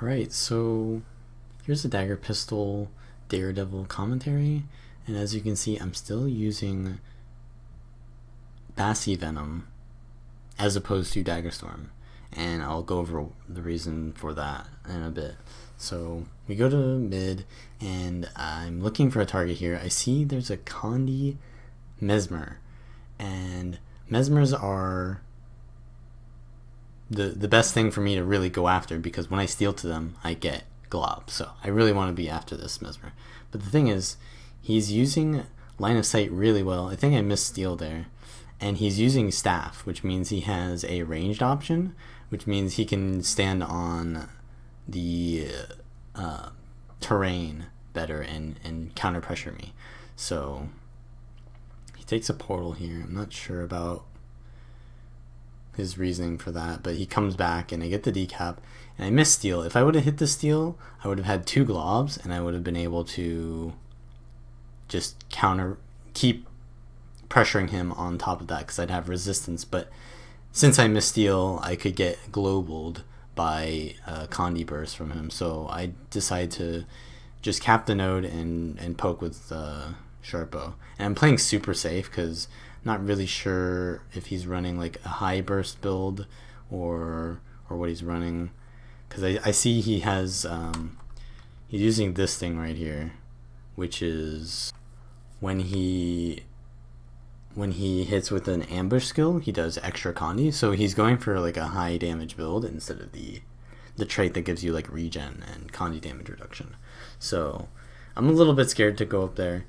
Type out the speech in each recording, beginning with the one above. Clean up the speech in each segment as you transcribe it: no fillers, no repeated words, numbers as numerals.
Alright, so here's the Dagger pistol Daredevil commentary, and as you can see, I'm still using Basilisk Venom as opposed to Dagger Storm, and I'll go over the reason for that in a bit. So we go to mid, and I'm looking for a target here. I see there's a Condi Mesmer, and Mesmers are the best thing for me to really go after, because when I steal to them, I get glob. So I really want to be after this Mesmer. But the thing is, he's using line of sight really well. I think I missed steal there. And he's using staff, which means he has a ranged option, which means he can stand on the terrain better and counter pressure me. So he takes a portal here. I'm not sure about his reasoning for that, but he comes back and I get the decap and I miss steal. If I would have hit the steal, I would have had 2 globs and I would have been able to just keep pressuring him on top of that, because I'd have resistance. But since I missed steal, I could get globaled by a Condi burst from him, so I decided to just cap the node and poke with Sharpo. And I'm playing super safe because not really sure if he's running like a high burst build or what he's running, because I see he has he's using this thing right here, which is when he hits with an ambush skill, he does extra Condi. So he's going for like a high damage build instead of the trait that gives you like regen and Condi damage reduction. So I'm a little bit scared to go up there,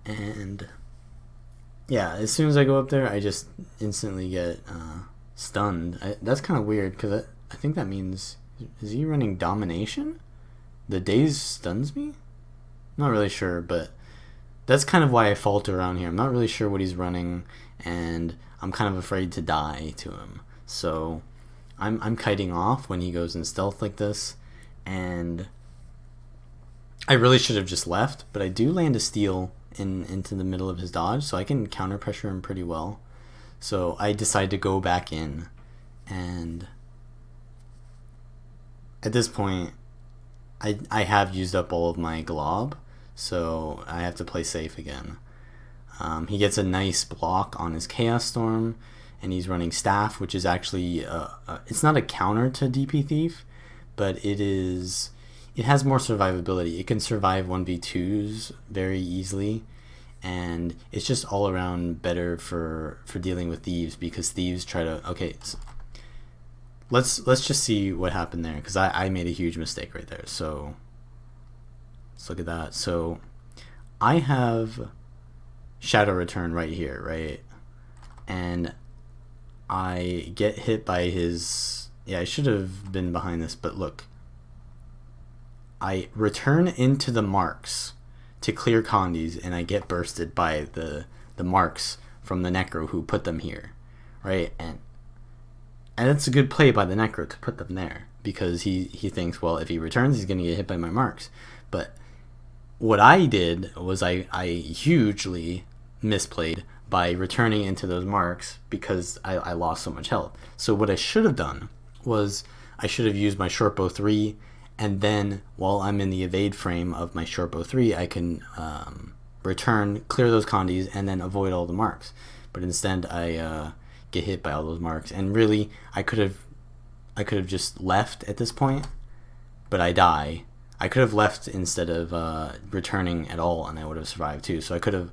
and yeah, as soon as I go up there, I just instantly get stunned. That's kind of weird, because I think that means, is he running domination? The daze stuns me? Not really sure, but that's kind of why I falter around here. I'm not really sure what he's running, and I'm kind of afraid to die to him. So I'm kiting off when he goes in stealth like this, and I really should have just left, but I do land a steal into the middle of his dodge, so I can counter pressure him pretty well. So I decide to go back in, and at this point I have used up all of my glob, so I have to play safe again. He gets a nice block on his Chaos Storm, and he's running Staff, which is actually it's not a counter to DP Thief, but it has more survivability. It can survive 1v2s very easily, and it's just all around better for dealing with thieves, because thieves try to... Okay, so let's just see what happened there, because I made a huge mistake right there. So let's look at that. So I have Shadow Return right here, right? And I get hit by his... Yeah, I should have been behind this, but look. I return into the marks to clear Condis, and I get bursted by the marks from the Necro who put them here, right? And it's a good play by the Necro to put them there, because he thinks, well, if he returns, he's going to get hit by my marks. But what I did was I hugely misplayed by returning into those marks, because I lost so much health. So what I should have done was I should have used my short bow 3, and then while I'm in the evade frame of my short bow 3, I can return, clear those Condis, and then avoid all the marks. But instead I get hit by all those marks, and really I could have just left at this point, but I die. I could have left instead of returning at all, and I would have survived too. So I could have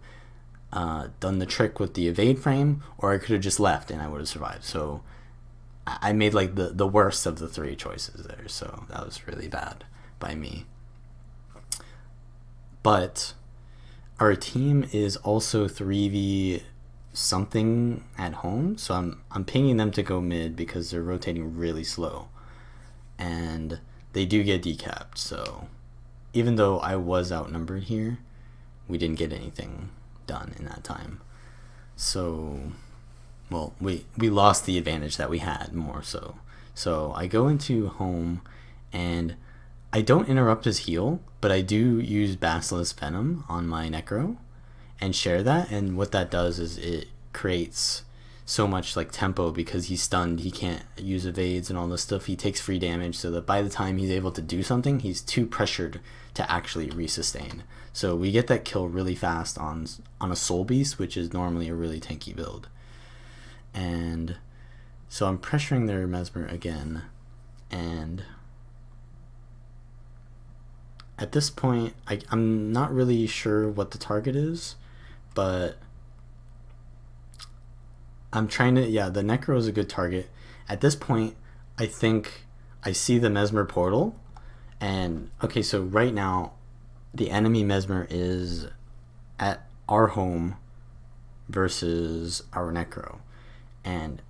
done the trick with the evade frame, or I could have just left and I would have survived. So I made like the worst of the 3 choices there, so that was really bad by me. But our team is also 3v something at home, so I'm pinging them to go mid because they're rotating really slow, and they do get decapped. So even though I was outnumbered here, we didn't get anything done in that time. So, well, we lost the advantage that we had, more so. So I go into home, and I don't interrupt his heal, but I do use Basilisk Venom on my Necro and share that, and what that does is it creates so much like tempo because he's stunned, he can't use evades and all this stuff. He takes free damage, so that by the time he's able to do something, he's too pressured to actually resustain. So we get that kill really fast on a Soul Beast, which is normally a really tanky build. And so I'm pressuring their Mesmer again, and at this point I'm not really sure what the target is, but I'm trying to, yeah, the Necro is a good target. At this point, I think I see the Mesmer portal, and okay, so right now, the enemy Mesmer is at our home versus our Necro, and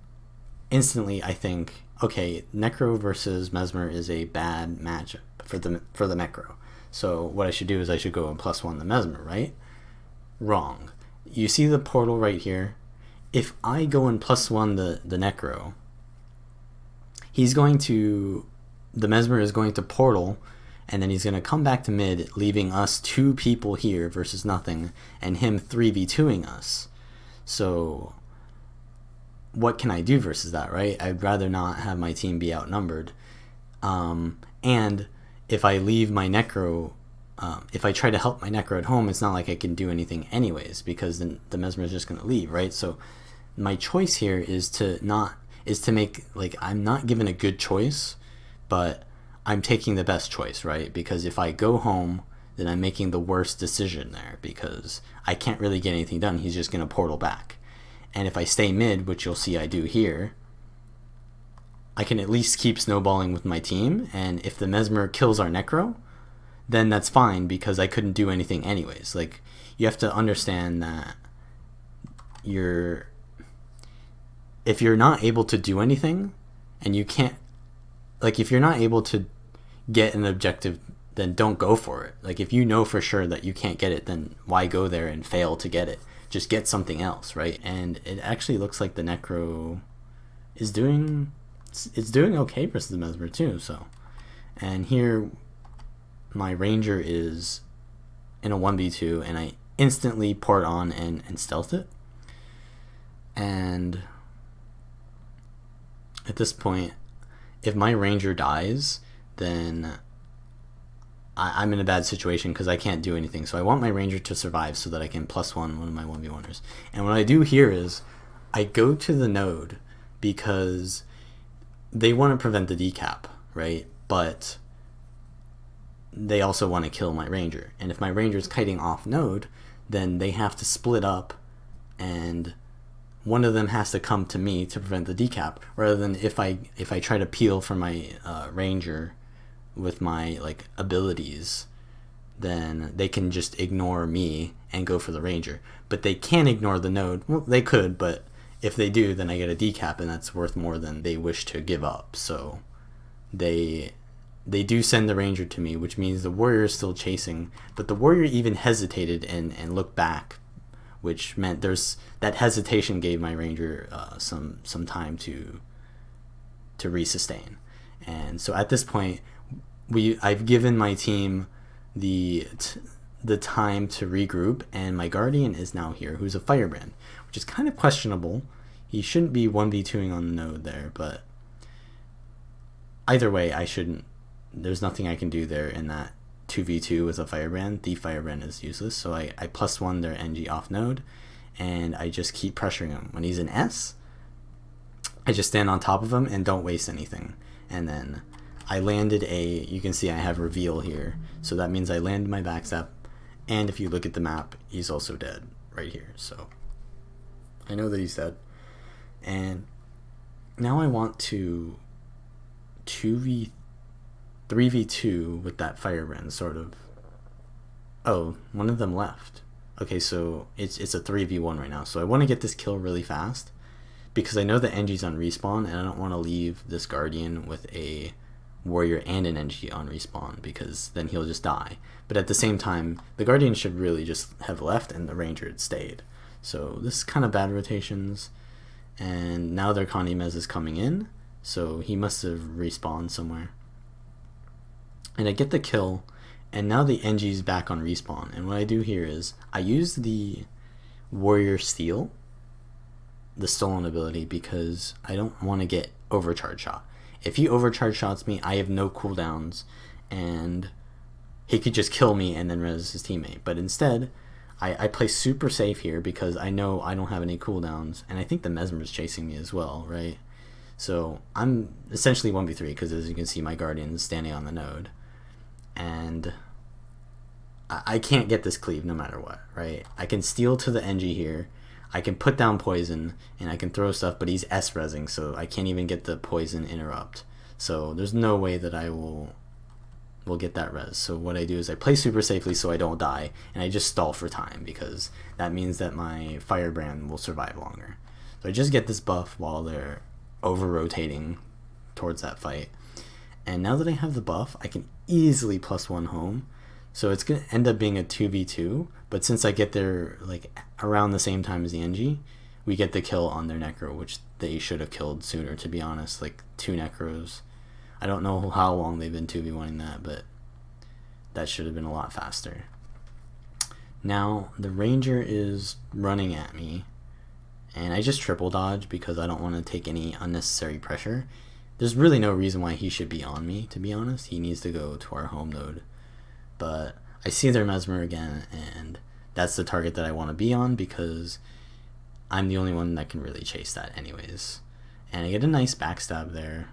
instantly I think, okay, Necro versus Mesmer is a bad matchup for the Necro. So what I should do is I should go and +1 the Mesmer, right? Wrong. You see the portal right here? If I go and +1 the Necro, the Mesmer is going to portal, and then he's going to come back to mid, leaving us 2 people here versus nothing, and him 3v2ing us. So what can I do versus that, right? I'd rather not have my team be outnumbered. And if I leave my Necro, if I try to help my Necro at home, it's not like I can do anything anyways, because then the Mesmer is just going to leave, right? So my choice here is to make, like, I'm not given a good choice, but I'm taking the best choice, right? Because if I go home, then I'm making the worst decision there, because I can't really get anything done. He's just going to portal back. And if I stay mid, which you'll see I do here, I can at least keep snowballing with my team, and if the Mesmer kills our Necro, then that's fine, because I couldn't do anything anyways. Like, you have to understand that if you're not able to do anything, and you can't, like, if you're not able to get an objective, then don't go for it. Like, if you know for sure that you can't get it, then why go there and fail to get it? Just get something else, right? And it actually looks like the Necro is doing okay versus the Mesmer too. So, and here my Ranger is in a 1v2, and I instantly port on and stealth it. And at this point, if my Ranger dies, then I'm in a bad situation because I can't do anything. So I want my Ranger to survive so that I can +1 one of my 1v1ers. And what I do here is I go to the node because they want to prevent the decap, right? But they also want to kill my Ranger. And if my Ranger is kiting off node, then they have to split up, and one of them has to come to me to prevent the decap, rather than if I try to peel for my Ranger with my, like, abilities, then they can just ignore me and go for the Ranger. But they can't ignore the node. Well, they could, but if they do, then I get a decap, and that's worth more than they wish to give up. So they do send the Ranger to me, which means the Warrior is still chasing, but the Warrior even hesitated and looked back, which meant that hesitation gave my Ranger some time to resustain. And so at this point, I've given my team the time to regroup, and my Guardian is now here, who's a Firebrand, which is kind of questionable. He shouldn't be 1v2ing on the node there, but either way, there's nothing I can do there in that 2v2 with a Firebrand. The Firebrand is useless, so I +1 their NG off node, and I just keep pressuring him. When he's in S, I just stand on top of him and don't waste anything. And then I landed you can see I have reveal here, so that means I landed my backstab, and if you look at the map, he's also dead right here, so I know that he's dead. And now I want to 3v2 with that Firebrand, sort of. Oh, one of them left. Okay, so it's a 3v1 right now, so I want to get this kill really fast, because I know the NG's on respawn, and I don't want to leave this Guardian with a Warrior and an NG on respawn, because then he'll just die. But at the same time, the Guardian should really just have left, and the Ranger had stayed. So this is kind of bad rotations, and now their Conimez is coming in, so he must have respawned somewhere. And I get the kill, and now the NG's back on respawn, and what I do here is I use the Warrior Steel the stolen ability because I don't want to get overcharge shot. If he overcharge shots me, I have no cooldowns, and he could just kill me and then res his teammate. But instead, I play super safe here because I know I don't have any cooldowns, and I think the Mesmer is chasing me as well, right? So I'm essentially 1v3 because, as you can see, my Guardian is standing on the node, and I can't get this cleave no matter what, right? I can steal to the NG here, I can put down poison, and I can throw stuff, but he's S-resing, so I can't even get the poison interrupt. So there's no way that I will get that res. So what I do is I play super safely so I don't die, and I just stall for time because that means that my Firebrand will survive longer. So I just get this buff while they're over-rotating towards that fight. And now that I have the buff, I can easily +1 home. So it's going to end up being a 2v2, but since I get there like around the same time as the NG, we get the kill on their Necro, which they should have killed sooner, to be honest. Like 2 Necros. I don't know how long they've been 2v1ing that, but that should have been a lot faster. Now, the Ranger is running at me, and I just triple dodge because I don't want to take any unnecessary pressure. There's really no reason why he should be on me, to be honest. He needs to go to our home node. But I see their Mesmer again, and that's the target that I want to be on because I'm the only one that can really chase that anyways. And I get a nice backstab there.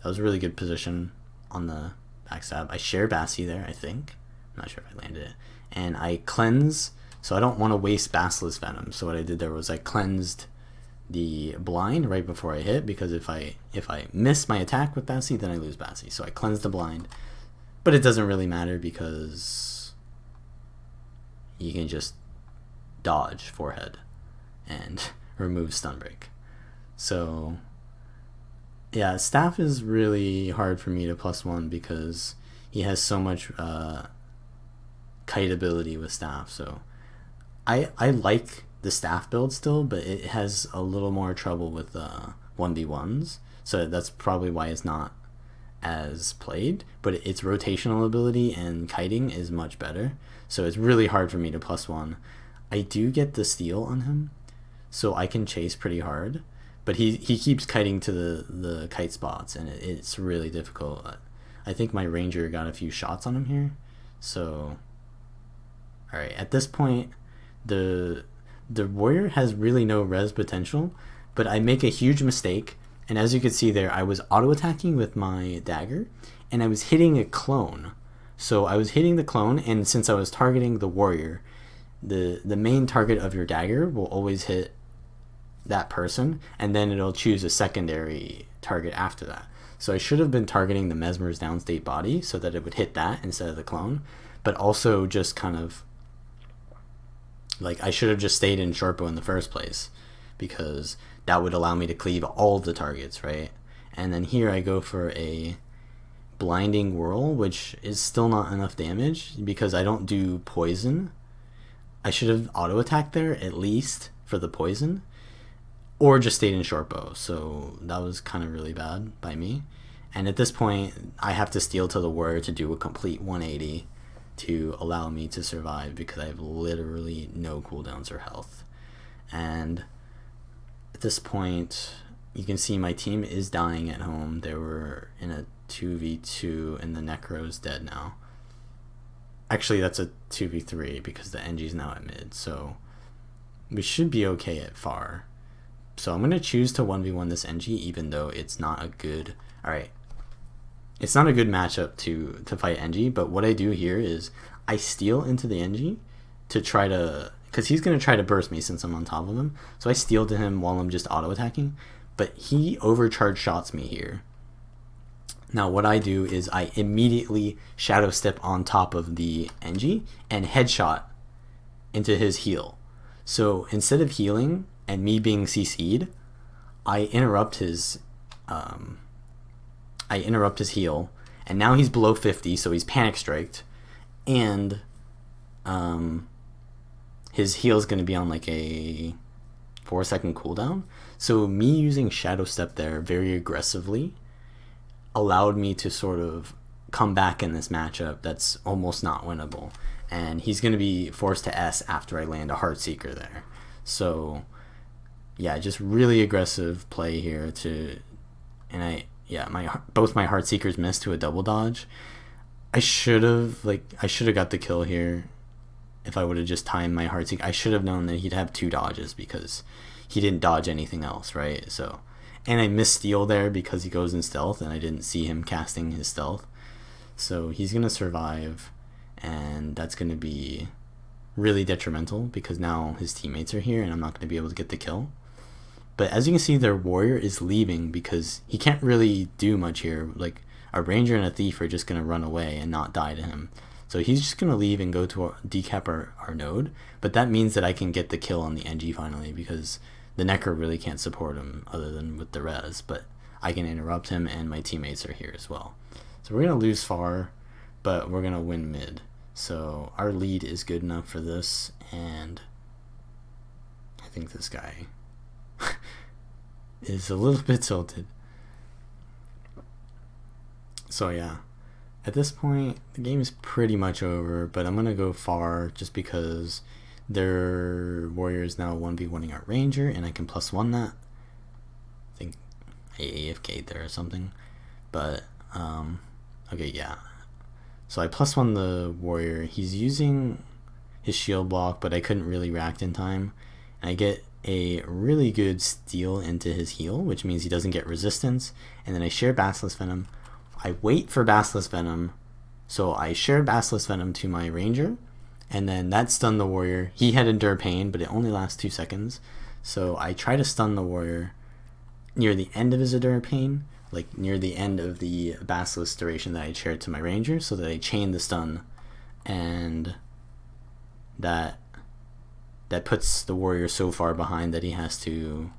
That was a really good position on the backstab. I share Bassi there, I think. I'm not sure if I landed it. And I cleanse, so I don't want to waste Basilisk Venom. So what I did there was I cleansed the blind right before I hit, because if I miss my attack with Bassi, then I lose Bassi. So I cleansed the blind. But it doesn't really matter because you can just dodge forehead and remove stun break. So yeah, Staff is really hard for me to +1 because he has so much kite ability with Staff. So I like the Staff build still, but it has a little more trouble with 1v1s. So that's probably why it's not as played, but its rotational ability and kiting is much better, so it's really hard for me to +1. I do get the steal on him, so I can chase pretty hard, but he keeps kiting to the kite spots, and it's really difficult. I think my Ranger got a few shots on him here, so alright, at this point the Warrior has really no res potential, but I make a huge mistake. And as you can see there, I was auto-attacking with my Dagger, and I was hitting a clone. So I was hitting the clone, and since I was targeting the Warrior, the main target of your Dagger will always hit that person, and then it'll choose a secondary target after that. So I should have been targeting the Mesmer's downstate body so that it would hit that instead of the clone, but also just kind of, like, I should have just stayed in Shortbow in the first place, because that would allow me to cleave all the targets, right? And then here I go for a blinding whirl, which is still not enough damage because I don't do poison. I should have auto-attacked there at least for the poison, or just stayed in Shortbow. So that was kind of really bad by me. And at this point, I have to steal to the Warrior to do a complete 180 to allow me to survive because I have literally no cooldowns or health. And at this point, you can see my team is dying at home. They were in a 2v2 and the Necro's dead now. Actually, that's a 2v3 because the NG's now at mid, so we should be okay at far. So I'm going to choose to 1v1 this NG even though it's not a good... Alright, it's not a good matchup to fight NG, but what I do here is I steal into the NG to try to... because he's going to try to burst me since I'm on top of him. So I steal to him while I'm just auto-attacking. But he overcharge shots me here. Now what I do is I immediately shadow step on top of the NG and headshot into his heal. So instead of healing and me being CC'd, I interrupt his heal. And now he's below 50, so he's panic striked. And his heal is going to be on like a 4-second cooldown. So me using Shadow Step there very aggressively allowed me to sort of come back in this matchup that's almost not winnable. And he's going to be forced to S after I land a Heartseeker there. So yeah, just really aggressive play here to, and both my Heartseekers missed to a double dodge. I should have got the kill here if I would have just timed my Heartseeker. I should have known that he'd have 2 dodges because he didn't dodge anything else, right? So, and I missed steal there because he goes in stealth and I didn't see him casting his stealth. So he's gonna survive, and that's gonna be really detrimental because now his teammates are here and I'm not gonna be able to get the kill. But as you can see, their warrior is leaving because he can't really do much here. Like, a ranger and a thief are just going to run away and not die to him. So he's just going to leave and go to decap our node. But that means that I can get the kill on the NG finally because the Necker really can't support him other than with the res. But I can interrupt him and my teammates are here as well. So we're going to lose far, but we're going to win mid. So our lead is good enough for this, and I think this guy is a little bit tilted. So yeah, at this point the game is pretty much over, but I'm gonna go far just because their warrior is now 1v1ing our ranger and I can +1 that. I think I AFK'd there or something, but okay, yeah, so I +1 the warrior. He's using his shield block, but I couldn't really react in time, and I get a really good steal into his heal, which means he doesn't get resistance. And then I share Basilisk Venom. I wait for Basilisk Venom, so I shared Basilisk Venom to my ranger, and then that stunned the warrior. He had Endure Pain, but it only lasts 2 seconds. So I try to stun the warrior near the end of his Endure Pain, like near the end of the Basilisk duration that I shared to my ranger, so that I chain the stun, and that puts the warrior so far behind that he has to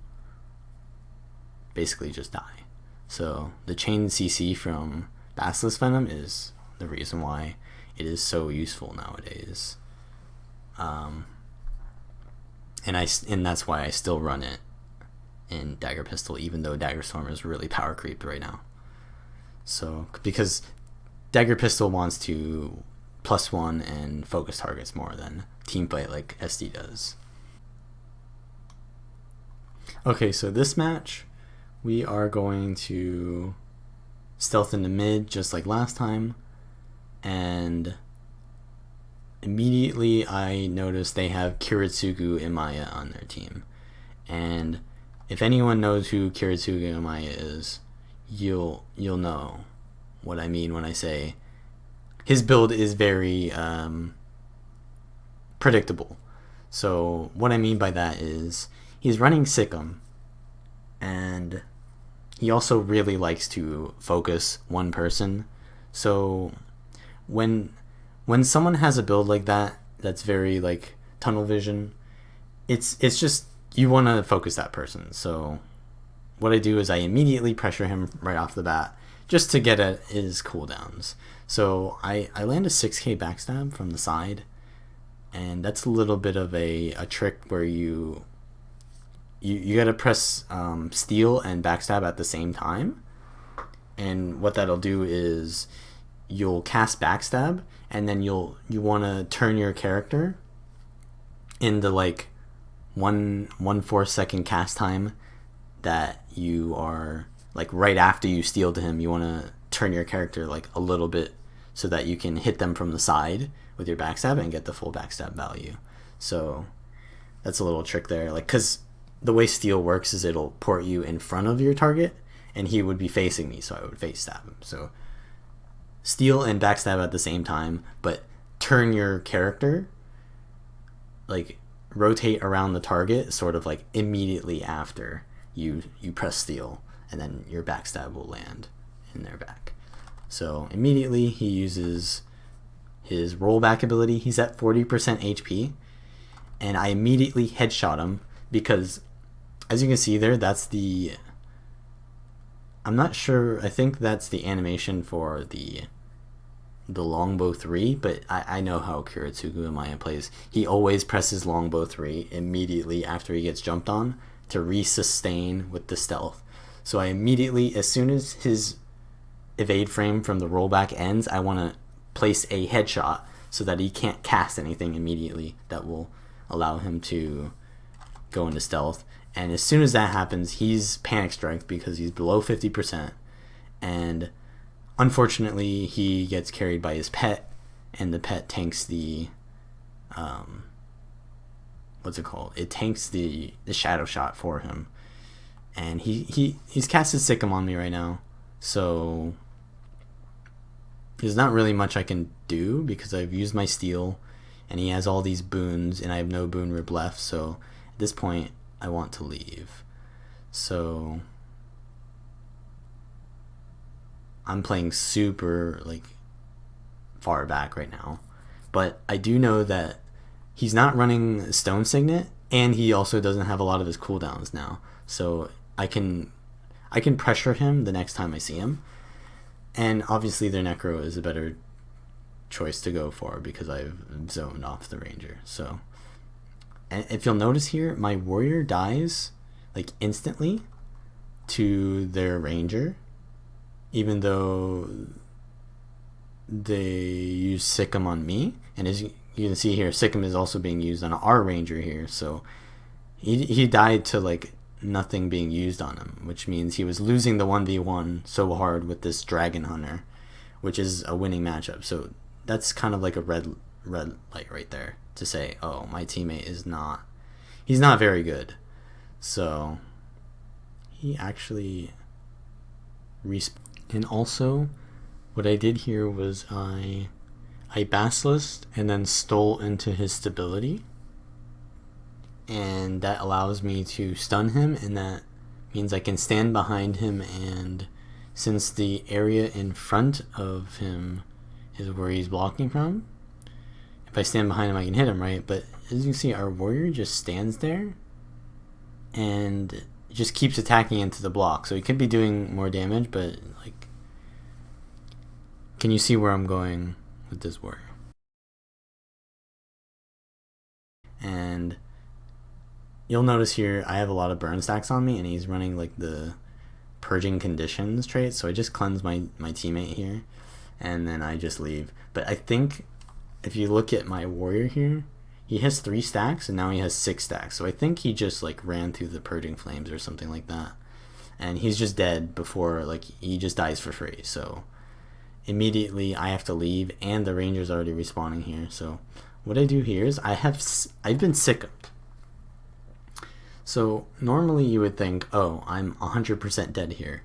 basically just die. So the chain CC from Basilisk Venom is the reason why it is so useful nowadays. And that's why I still run it in Dagger Pistol, even though Dagger Storm is really power creeped right now. So because Dagger Pistol wants to +1 and focus targets more than team fight like SD does. Okay, so this match we are going to stealth into mid just like last time, and immediately I noticed they have Kiritsugu Imaya on their team. And if anyone knows who Kiritsugu Imaya is, you'll know what I mean when I say his build is very predictable. So what I mean by that is he's running Sikkim, and he also really likes to focus one person. So when someone has a build like that that's very like tunnel vision, it's just you want to focus that person. So what I do is I immediately pressure him right off the bat just to get at his cooldowns. So I land a 6k backstab from the side, and that's a little bit of a trick where you gotta press steal and backstab at the same time. And what that'll do is you'll cast backstab, and then you want to turn your character into like 1/4 second cast time that you are like right after you steal to him. You want to turn your character like a little bit so that you can hit them from the side with your backstab and get the full backstab value. So that's a little trick there, like, because the way steal works is it'll port you in front of your target, and he would be facing me, so I would face stab him. So steal and backstab at the same time, but turn your character, like rotate around the target sort of like immediately after you press steal, and then your backstab will land in their back. So immediately he uses his rollback ability. He's at 40% HP, and I immediately headshot him because, as you can see there, that's the, I'm not sure, I think that's the animation for the longbow 3, but I know how Kiritsugu Imaya plays. He always presses longbow 3 immediately after he gets jumped on to resustain with the stealth. So I immediately, as soon as his evade frame from the rollback ends, I want to place a headshot so that he can't cast anything immediately that will allow him to go into stealth. And as soon as that happens, he's panic strike because he's below 50%. And unfortunately, he gets carried by his pet, and the pet tanks the what's it called? It tanks the shadow shot for him. And he's casted Sikkim on me right now, so there's not really much I can do because I've used my steel, and he has all these boons, and I have no boon rib left. So at this point, I want to leave. So I'm playing super like far back right now, but I do know that he's not running Stone Signet, and he also doesn't have a lot of his cooldowns now. So I can pressure him the next time I see him. And obviously their Necro is a better choice to go for because I've zoned off the Ranger. So, and if you'll notice here, my Warrior dies like instantly to their Ranger, even though they use Sikkim on me. And as you can see here, Sikkim is also being used on our Ranger here. So he died to like nothing being used on him, which means he was losing the 1v1 so hard with this Dragon Hunter, which is a winning matchup. So that's kind of like a red light right there to say, oh, my teammate is not, he's not very good. So he actually and also what I did here was I Basilisked and then stole into his stability, and that allows me to stun him, and that means I can stand behind him, and since the area in front of him is where he's blocking from, if I stand behind him I can hit him, right? But as you can see, our Warrior just stands there and just keeps attacking into the block, so he could be doing more damage, but like, can you see where I'm going with this Warrior? And you'll notice here I have a lot of burn stacks on me, and he's running like the purging conditions trait, so I just cleanse my teammate here, and then I just leave. But I think if you look at my Warrior here, he has 3 stacks and now he has 6 stacks, so I think he just like ran through the purging flames or something like that, and he's just dead before, like, he just dies for free. So immediately I have to leave, and the Ranger's already respawning here. So what I do here is I've been Sikkim. So normally you would think, oh, I'm 100% dead here,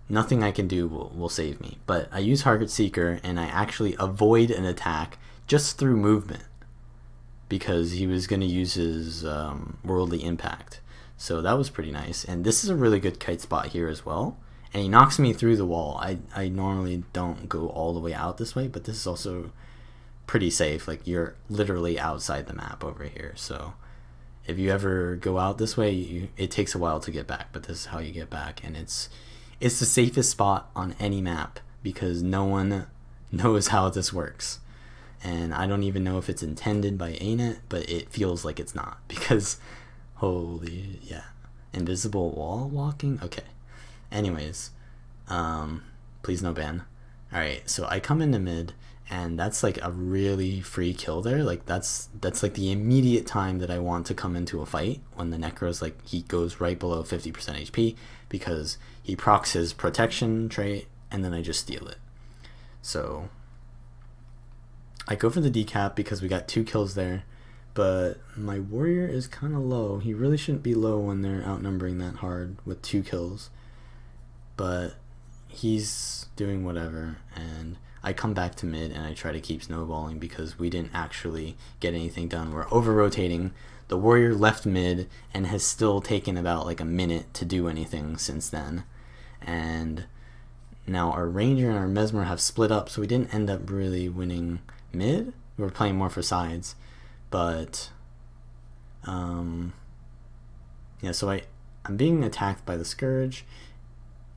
nothing I can do will save me. But I use Heart Seeker, and I actually avoid an attack just through movement because he was going to use his Worldly Impact. So that was pretty nice. And this is a really good kite spot here as well. And he knocks me through the wall. I normally don't go all the way out this way, but this is also pretty safe. Like, you're literally outside the map over here. So if you ever go out this way, it takes a while to get back, but this is how you get back. And it's the safest spot on any map because no one knows how this works. And I don't even know if it's intended by ANET, but it feels like it's not because, holy, yeah. Invisible wall walking? Okay. Anyways, please no ban. Alright, so I come into mid, and that's like a really free kill there. Like, that's like the immediate time that I want to come into a fight when the Necro's like, he goes right below 50% HP because he procs his protection trait, and then I just steal it. So I go for the decap because we got 2 kills there, but my Warrior is kind of low. He really shouldn't be low when they're outnumbering that hard with 2 kills, but he's doing whatever, and I come back to mid and I try to keep snowballing because we didn't actually get anything done. We're over rotating. The Warrior left mid and has still taken about like a minute to do anything since then, and now our Ranger and our Mesmer have split up, so we didn't end up really winning mid. We were playing more for sides, but yeah, so I'm being attacked by the Scourge,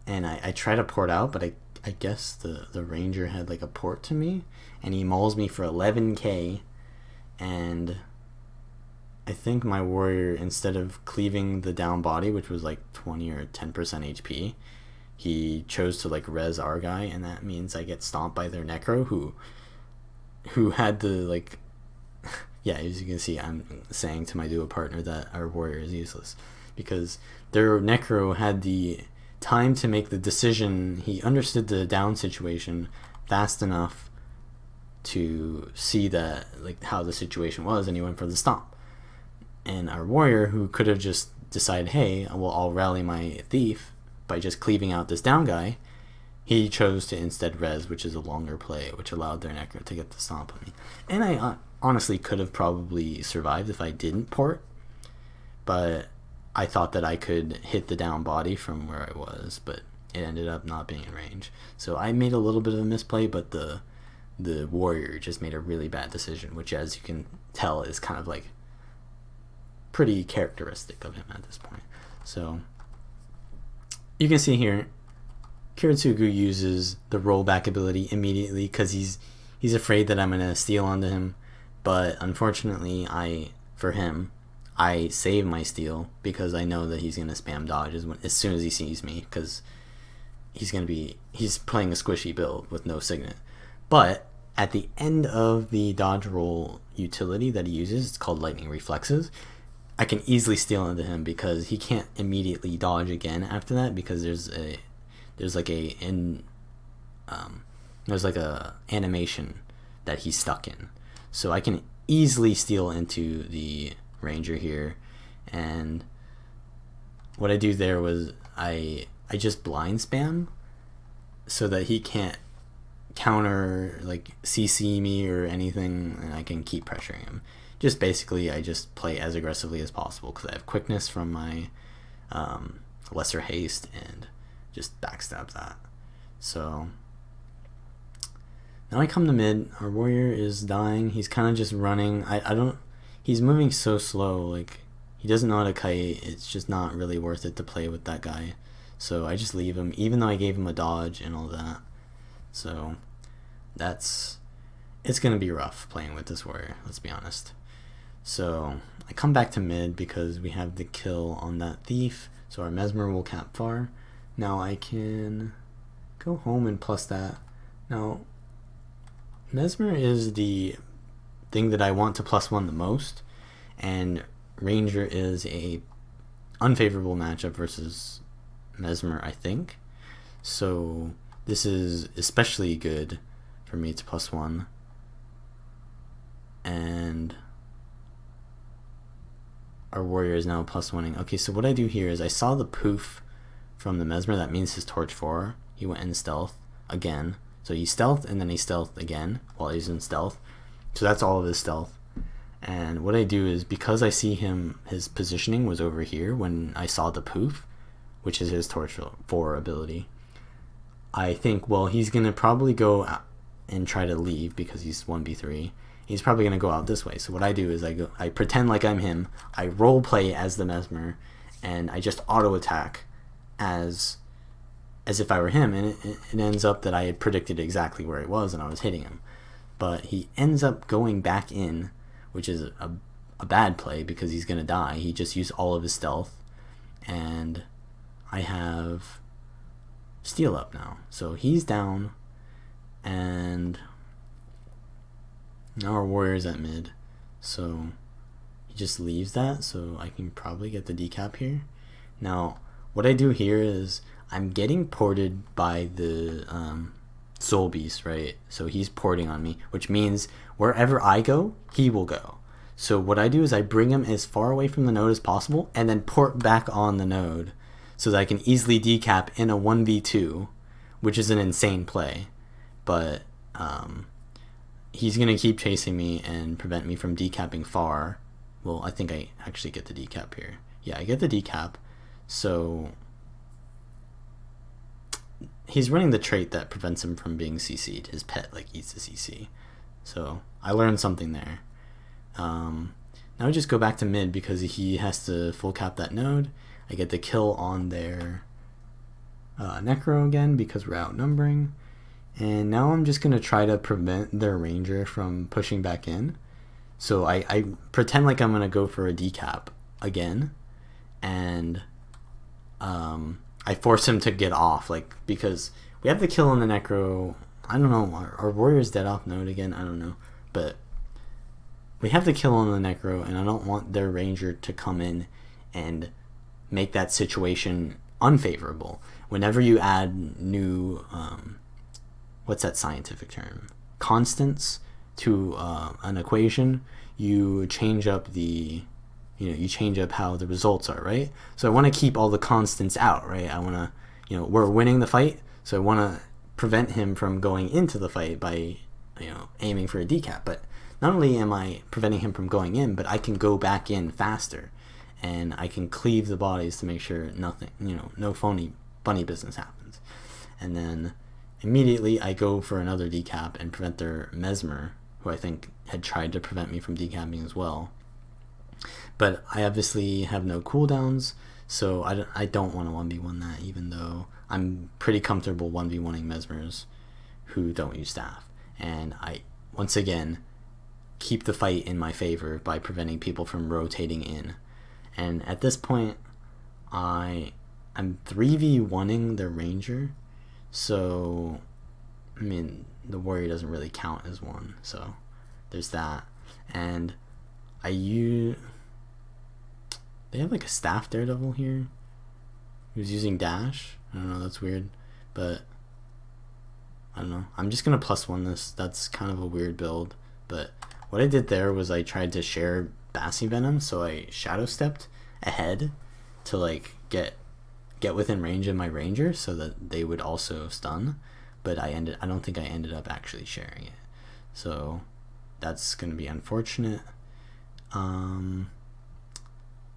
and I try to port out, but I guess the Ranger had like a port to me, and he mauls me for 11k, and I think my Warrior, instead of cleaving the down body, which was like 20 or 10% HP, he chose to like res our guy, and that means I get stomped by their Necro, who had the like yeah, as you can see, I'm saying to my duo partner that our Warrior is useless. because their Necro had the time to make the decision. He understood the down situation fast enough to see that, like, how the situation was, and he went for the stomp. And our warrior, who could have just decided, hey, well, I'll rally my thief by just cleaving out this down guy, he chose to instead res, which is a longer play, which allowed their Necro to get the stomp on me. And I honestly could have probably survived if I didn't port, but I thought that I could hit the down body from where I was, but it ended up not being in range. So I made a little bit of a misplay, but the warrior just made a really bad decision, which, as you can tell, is kind of like pretty characteristic of him at this point. So you can see here, Kiritsugu uses the rollback ability immediately because he's afraid that I'm going to steal onto him. But unfortunately, for him, I save my steal because I know that he's going to spam dodges as soon as he sees me, because he's playing a squishy build with no signet. But at the end of the dodge roll utility that he uses, it's called Lightning Reflexes, I can easily steal into him because he can't immediately dodge again after that, because there's like a animation that he's stuck in. So I can easily steal into the ranger here, and what I do there was I just blind spam so that he can't counter, like, CC me or anything, and I can keep pressuring him. Just basically, I just play as aggressively as possible because I have quickness from my lesser haste, and just backstab that. So now I come to mid. Our warrior is dying. He's kind of just running. He's moving so slow. Like, he doesn't know how to kite. It's just not really worth it to play with that guy. So I just leave him, even though I gave him a dodge and all that. So it's gonna be rough playing with this warrior, let's be honest. So I come back to mid because we have the kill on that thief, so our Mesmer will cap far. Now I can go home and plus that. Now Mesmer is the thing that I want to +1 the most, and Ranger is a unfavorable matchup versus Mesmer, I think. So this is especially good for me to +1. And our warrior is now +1ing. Okay, so what I do here is I saw the poof from the Mesmer. That means his torch 4. He went in stealth again. So he stealthed and then he stealthed again while he's in stealth. So that's all of his stealth. And what I do is, because I see his positioning was over here when I saw the poof, which is his torch 4 ability, I think, well, he's going to probably go out and try to leave because he's 1v3. He's probably going to go out this way. So what I do is I pretend like I'm him. I role play as the Mesmer, and I just auto attack as if I were him. And it ends up that I had predicted exactly where it was and I was hitting him. But he ends up going back in, which is a bad play because he's going to die. He just used all of his stealth, and I have steal up now. So he's down, and now our warrior's at mid. So he just leaves that, so I can probably get the decap here. Now what I do here is I'm getting ported by the Soul Beast, right? So he's porting on me, which means wherever I go, he will go. So what I do is I bring him as far away from the node as possible and then port back on the node so that I can easily decap in a 1v2, which is an insane play. But he's going to keep chasing me and prevent me from decapping far. Well, I think I actually get the decap here. Yeah, I get the decap. So he's running the trait that prevents him from being CC'd. His pet, like, eats the CC. So I learned something there. Now I just go back to mid because he has to full cap that node. I get the kill on their Necro again because we're outnumbering. And now I'm just going to try to prevent their Ranger from pushing back in. So I pretend like I'm going to go for a decap again. And I force him to get off, like, because we have the kill on the Necro. I don't know, our warrior's dead off node again, I don't know. But we have the kill on the Necro, and I don't want their Ranger to come in and make that situation unfavorable. Whenever you add new, what's that scientific term? Constants to an equation, you change up you change up how the results are, right? So I want to keep all the constants out, right? I want to, we're winning the fight, so I want to prevent him from going into the fight by, aiming for a decap. But not only am I preventing him from going in, but I can go back in faster, and I can cleave the bodies to make sure nothing, no funny business happens. And then immediately I go for another decap and prevent their Mesmer, who I think had tried to prevent me from decapping as well. But I obviously have no cooldowns, so I don't want to 1v1 that, even though I'm pretty comfortable 1v1ing Mesmers who don't use staff. And I, once again, keep the fight in my favor by preventing people from rotating in. And at this point, I'm 3v1ing the Ranger, so, I mean, the Warrior doesn't really count as one, so there's that. And they have like a staff Daredevil here who's using dash. I don't know, that's weird, but I don't know. I'm just gonna +1 this. That's kind of a weird build, but what I did there was I tried to share Basilisk Venom, so I shadow stepped ahead to like get within range of my Ranger so that they would also stun, but I don't think I ended up actually sharing it, so that's gonna be unfortunate.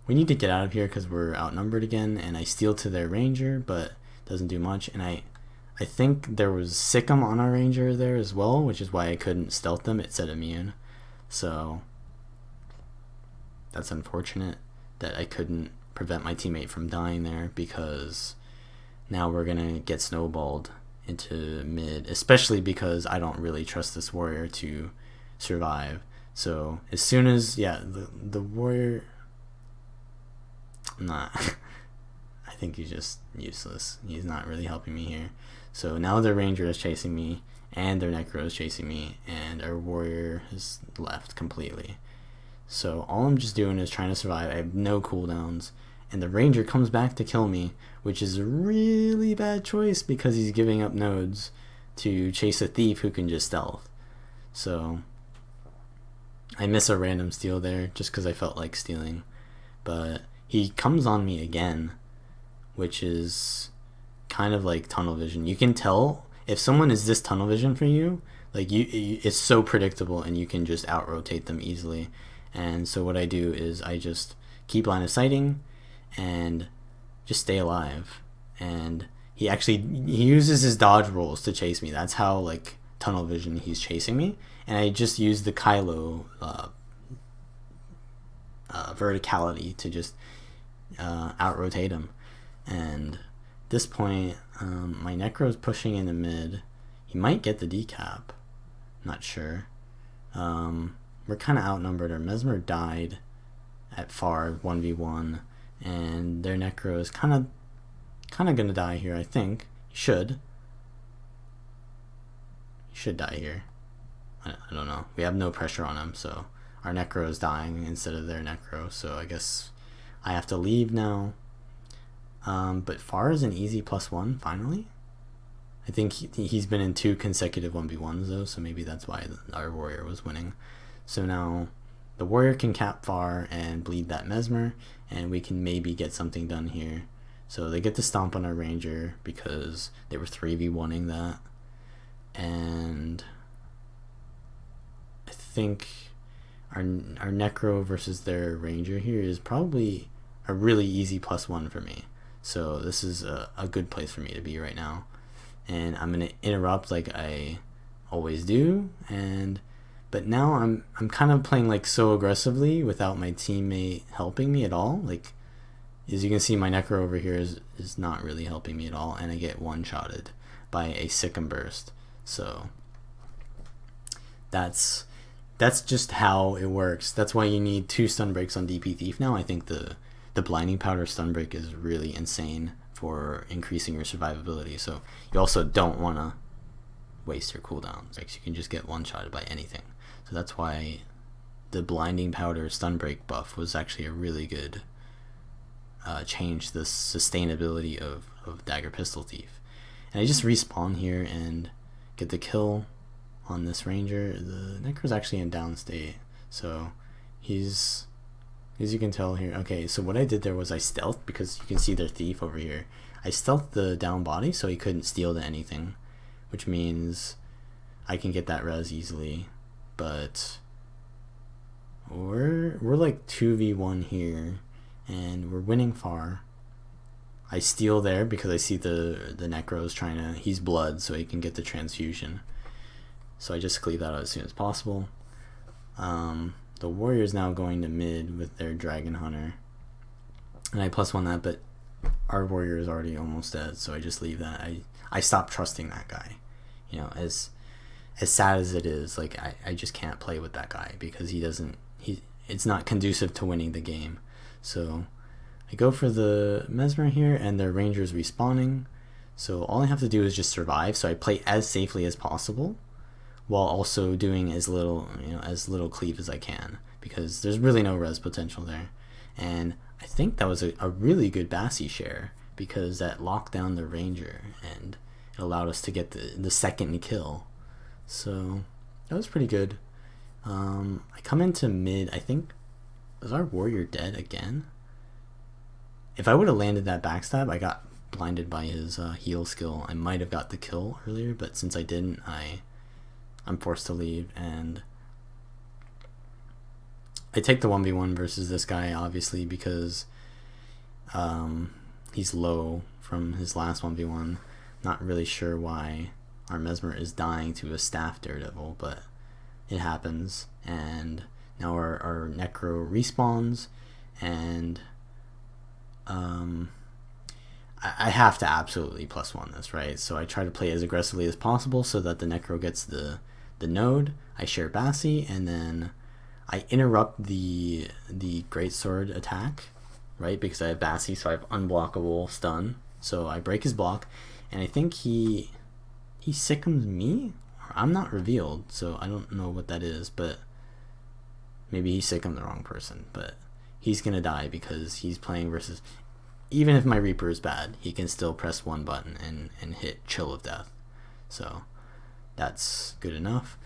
We need to get out of here because we're outnumbered again, and I steal to their Ranger, but doesn't do much. And I think there was Sikkim on our Ranger there as well, which is why I couldn't stealth them. It said immune, so that's unfortunate that I couldn't prevent my teammate from dying there, because now we're gonna get snowballed into mid, especially because I don't really trust this Warrior to survive. So as soon as the Warrior, I think he's just useless. He's not really helping me here. So now their Ranger is chasing me, and their Necro is chasing me, and our Warrior has left completely. So all I'm just doing is trying to survive. I have no cooldowns, and the Ranger comes back to kill me, which is a really bad choice because he's giving up nodes to chase a thief who can just stealth. So I miss a random steal there just because I felt like stealing, but he comes on me again, which is kind of like tunnel vision. You can tell if someone is this tunnel vision for you, like it's so predictable, and you can just out rotate them easily. And so what I do is I just keep line of sighting and just stay alive. And he uses his dodge rolls to chase me. That's how like tunnel vision he's chasing me. And I just use the Kylo verticality to just out rotate him. And at this point, my Necro's pushing in the mid. He might get the decap, not sure. We're kind of outnumbered. Our Mesmer died at far 1v1, and their Necro is kind of gonna die here. I think he should die here. I don't know. We have no pressure on him, so our Necro is dying instead of their Necro, so I guess I have to leave now. But Far is an easy +1 finally. I think he's been in 2 consecutive 1v1s though, so maybe that's why our Warrior was winning. So now the Warrior can cap Far and bleed that Mesmer, and we can maybe get something done here. So they get to stomp on our Ranger because they were 3v1ing that. And I think our Necro versus their Ranger here is probably a really easy +1 for me. So this is a good place for me to be right now. And I'm going to interrupt like I always do. But now I'm kind of playing like so aggressively without my teammate helping me at all. Like, as you can see, my Necro over here is not really helping me at all, and I get one-shotted by a Sikkim burst. So that's just how it works. That's why you need 2 stun breaks on DP Thief now. I think the blinding powder stun break is really insane for increasing your survivability. So you also don't want to waste your cooldowns. Like, you can just get one-shotted by anything. So that's why the blinding powder stun break buff was actually a really good change the sustainability of Dagger Pistol Thief. And I just respawn here and get the kill on this ranger. The Necro's actually in down state, so he's, as you can tell here. Okay, so what I did there was I stealthed, because you can see their thief over here. I stealthed the down body so he couldn't steal to anything, which means I can get that res easily. But we're like 2v1 here, and we're winning far. I steal there because I see the Necro's trying to, he's blood, so he can get the transfusion. So I just cleave that out as soon as possible. The warrior's now going to mid with their dragon hunter, and I +1 that, but our warrior is already almost dead, so I just leave that. I stopped trusting that guy. You know, as sad as it is, like I just can't play with that guy because it's not conducive to winning the game. So I go for the Mesmer here, and their ranger's respawning, so all I have to do is just survive. So I play as safely as possible while also doing as little cleave as I can, because there's really no res potential there. And I think that was a really good Bassi share, because that locked down the ranger and it allowed us to get the second kill. So that was pretty good. I come into mid. I think, was our warrior dead again? If I would have landed that backstab, I got blinded by his heal skill. I might have got the kill earlier, but since I didn't, I'm forced to leave, and I take the 1v1 versus this guy, obviously, because he's low from his last 1v1. Not really sure why our Mesmer is dying to a staff Daredevil, but it happens. And now our Necro respawns, and I have to absolutely +1 this, right? So I try to play as aggressively as possible so that the Necro gets the node. I share Bassi, and then I interrupt the greatsword attack, right? Because I have Bassi, so I have unblockable stun. So I break his block, and I think he sickens me. I'm not revealed, so I don't know what that is, but maybe he sickened the wrong person. But he's gonna die because he's playing versus. Even if my Reaper is bad, he can still press one button and hit Chill of Death. So that's good enough.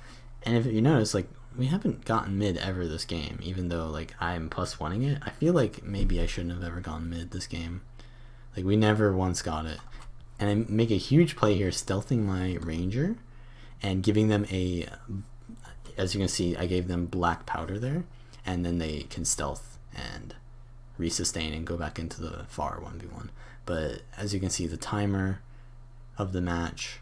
And if you notice, like, we haven't gotten mid ever this game, even though like I'm +1ing it. I feel like maybe I shouldn't have ever gone mid this game. Like, we never once got it. And I make a huge play here, stealthing my ranger and giving them as you can see, I gave them black powder there, and then they can stealth and resustain and go back into the far 1v1. But as you can see, the timer of the match,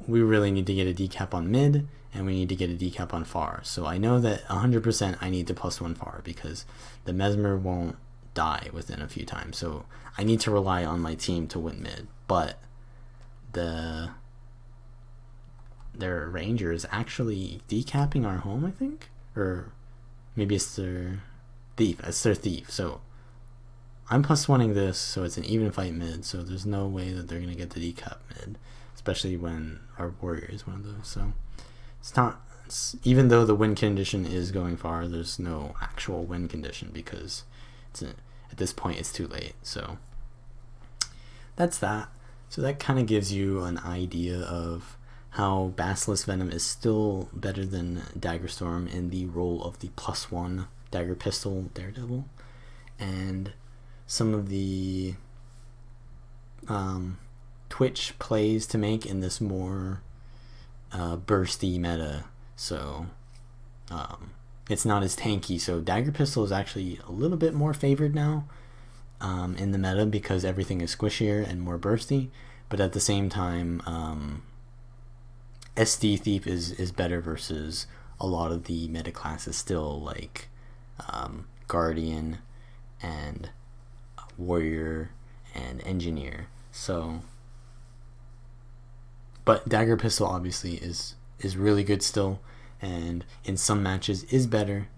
we really need to get a decap on mid, and we need to get a decap on far. So I know that 100% I need to +1 far, because the Mesmer won't die within a few times. So I need to rely on my team to win mid. But their ranger is actually decapping our home, I think, or maybe it's their thief. It's their thief. So I'm +1ing this, so it's an even fight mid. So there's no way that they're gonna get the decap mid, especially when our warrior is one of those. So it's not. Even though the win condition is going far, there's no actual win condition because at this point it's too late. So that's that. So that kind of gives you an idea of how Basilisk Venom is still better than Dagger Storm in the role of the +1 Dagger Pistol Daredevil, and some of the Twitch plays to make in this more bursty meta. So it's not as tanky. So Dagger Pistol is actually a little bit more favored now in the meta because everything is squishier and more bursty. But at the same time, SD Thief is better versus a lot of the meta classes still, like Guardian and Warrior and Engineer. So, but Dagger Pistol obviously is really good still, and in some matches is better